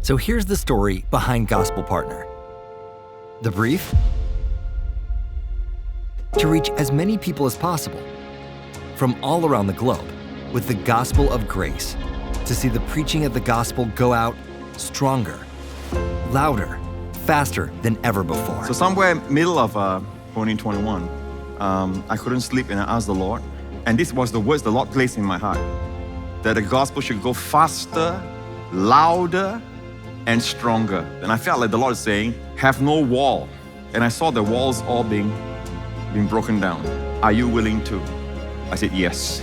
So here's the story behind Gospel Partner. The brief? To reach as many people as possible from all around the globe with the gospel of grace, to see the preaching of the gospel go out stronger, louder, faster than ever before. So somewhere middle of 2021, I couldn't sleep and I asked the Lord, and this was the words the Lord placed in my heart, that the gospel should go faster, louder, and stronger. And I felt like the Lord is saying, have no wall. And I saw the walls all being broken down. Are you willing to? I said, yes.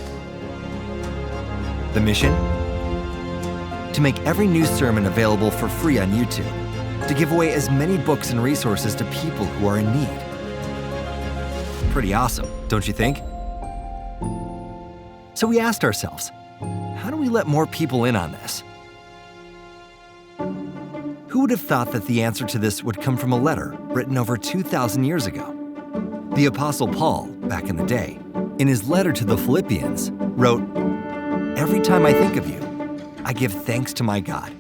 The mission? To make every new sermon available for free on YouTube, to give away as many books and resources to people who are in need. Pretty awesome, don't you think? So we asked ourselves, how do we let more people in on this? Who would have thought that the answer to this would come from a letter written over 2,000 years ago? The Apostle Paul, back in the day, in his letter to the Philippians, wrote, "Every time I think of you, I give thanks to my God,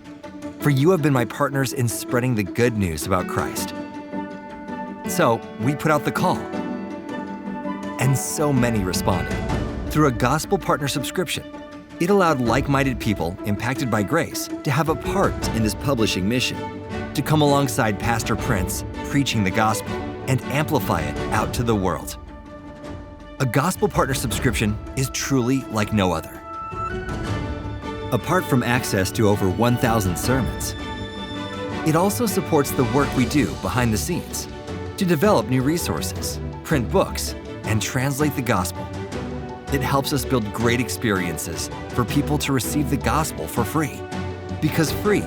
for you have been my partners in spreading the good news about Christ." So we put out the call, and so many responded. Through a Gospel Partner subscription, it allowed like-minded people impacted by grace to have a part in this publishing mission, to come alongside Pastor Prince preaching the gospel and amplify it out to the world. A Gospel Partner subscription is truly like no other. Apart from access to over 1,000 sermons, it also supports the work we do behind the scenes to develop new resources, print books, and translate the gospel. It helps us build great experiences for people to receive the gospel for free, because free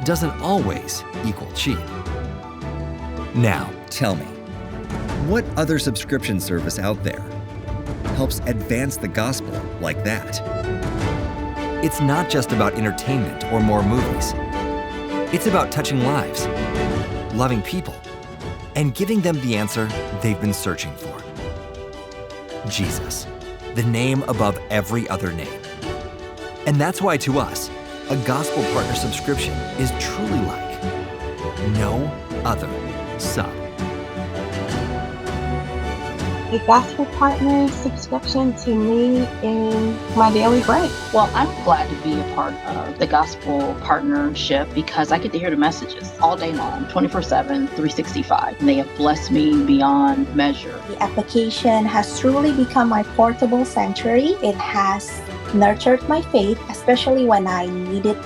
doesn't always equal cheap. Now, tell me, what other subscription service out there helps advance the gospel like that? It's not just about entertainment or more movies. It's about touching lives, loving people, and giving them the answer they've been searching for. Jesus, the name above every other name. And that's why to us, a Gospel Partner subscription is truly like no other sub. A Gospel Partner subscription to me is my daily bread. Well, I'm glad to be a part of the Gospel Partnership because I get to hear the messages all day long, 24/7, 365. And they have blessed me beyond measure. The application has truly become my portable sanctuary. It has nurtured my faith, especially when I need it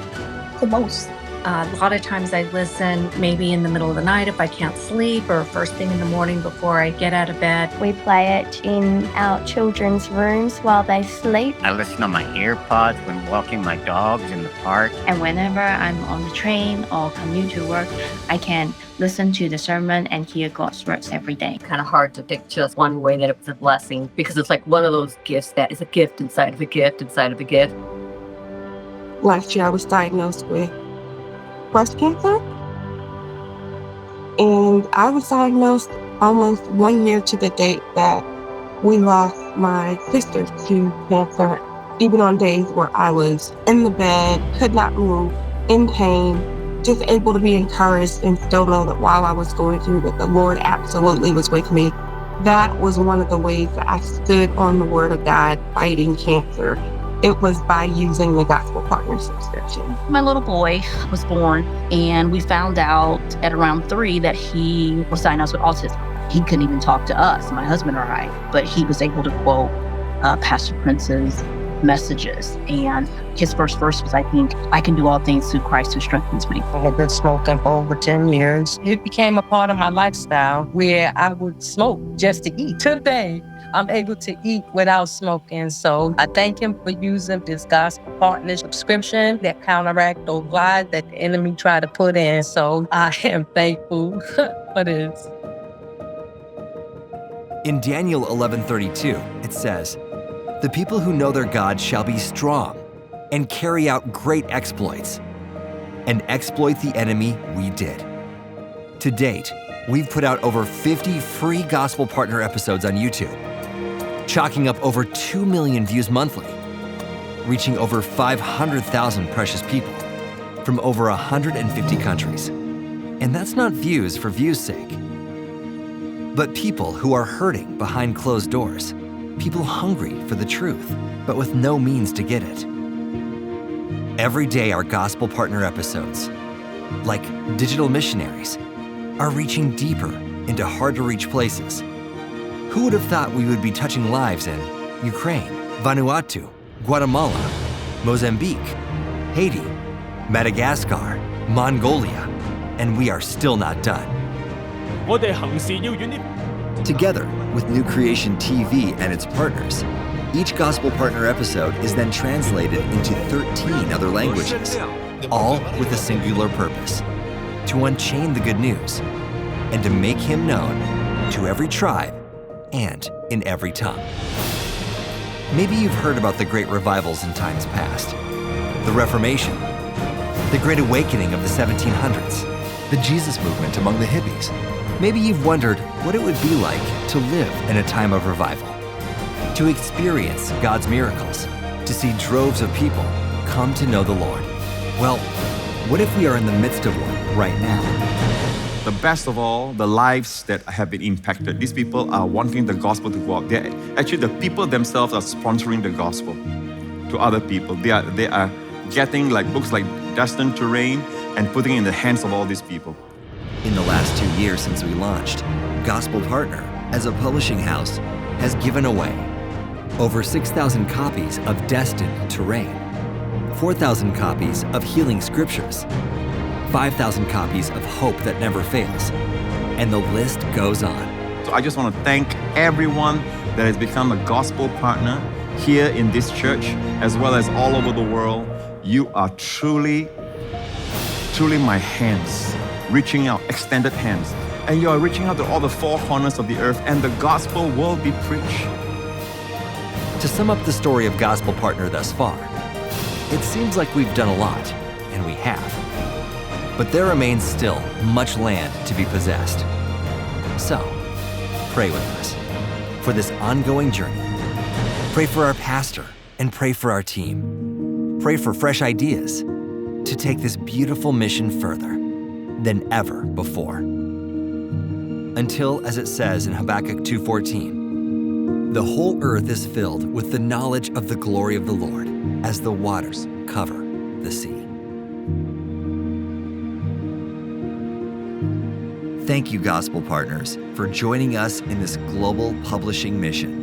the most. A lot of times I listen maybe in the middle of the night if I can't sleep, or first thing in the morning before I get out of bed. We play it in our children's rooms while they sleep. I listen on my AirPods when walking my dogs in the park. And whenever I'm on the train or commute to work, I can listen to the sermon and hear God's words every day. Kind of hard to pick just one way that it's a blessing, because it's like one of those gifts that is a gift inside of a gift inside of a gift. Last year I was diagnosed with breast cancer, and I was diagnosed almost 1 year to the date that we lost my sister to cancer. Even on days where I was in the bed, could not move, in pain, just able to be encouraged and still know that while I was going through it, the Lord absolutely was with me. That was one of the ways that I stood on the Word of God fighting cancer. It was by using the Gospel Partner subscription. My little boy was born, and we found out at around 3 that he was diagnosed with autism. He couldn't even talk to us, my husband or I, but he was able to quote Pastor Prince's messages. And his first verse was, I think, I can do all things through Christ who strengthens me. I had been smoking for over 10 years. It became a part of my lifestyle where I would smoke just to eat. Today, I'm able to eat without smoking. So I thank him for using this Gospel Partner subscription that counteract those lies that the enemy tried to put in. So I am thankful for this. In Daniel 11:32, it says, "The people who know their God shall be strong and carry out great exploits, and exploit the enemy we did." To date, we've put out over 50 free Gospel Partner episodes on YouTube, chalking up over 2 million views monthly, reaching over 500,000 precious people. from over 150 countries. And that's not views for views' sake, but people who are hurting behind closed doors, people hungry for the truth, but with no means to get it. Every day, our gospel partner episodes, like Digital Missionaries, are reaching deeper into hard-to-reach places. Who would have thought we would be touching lives in Ukraine, Vanuatu, Guatemala, Mozambique, Haiti, Madagascar, Mongolia, and we are still not done. Together with New Creation TV and its partners, each gospel partner episode is then translated into 13 other languages, all with a singular purpose: to unchain the good news and to make him known to every tribe and in every tongue. Maybe you've heard about the great revivals in times past, the Reformation, the Great Awakening of the 1700s, the Jesus movement among the hippies. Maybe you've wondered what it would be like to live in a time of revival, to experience God's miracles, to see droves of people come to know the Lord. Well, what if we are in the midst of one right now? The best of all, the lives that have been impacted. These people are wanting the gospel to go out. Actually, the people themselves are sponsoring the gospel to other people. They are getting books like Destined to Reign and putting it in the hands of all these people. In the last 2 years since we launched, Gospel Partner, as a publishing house, has given away over 6,000 copies of Destined to Reign, 4,000 copies of Healing Scriptures, 5,000 copies of Hope That Never Fails, and the list goes on. So I just want to thank everyone that has become a gospel partner here in this church, as well as all over the world. You are truly my hands, reaching out, extended hands. And you are reaching out to all the four corners of the earth, and the gospel will be preached. To sum up the story of Gospel Partner thus far, it seems like we've done a lot, and we have. But there remains still much land to be possessed. So, pray with us for this ongoing journey. Pray for our pastor and pray for our team. Pray for fresh ideas to take this beautiful mission further than ever before. Until, as it says in Habakkuk 2:14, the whole earth is filled with the knowledge of the glory of the Lord as the waters cover the sea. Thank you, Gospel Partners, for joining us in this global publishing mission.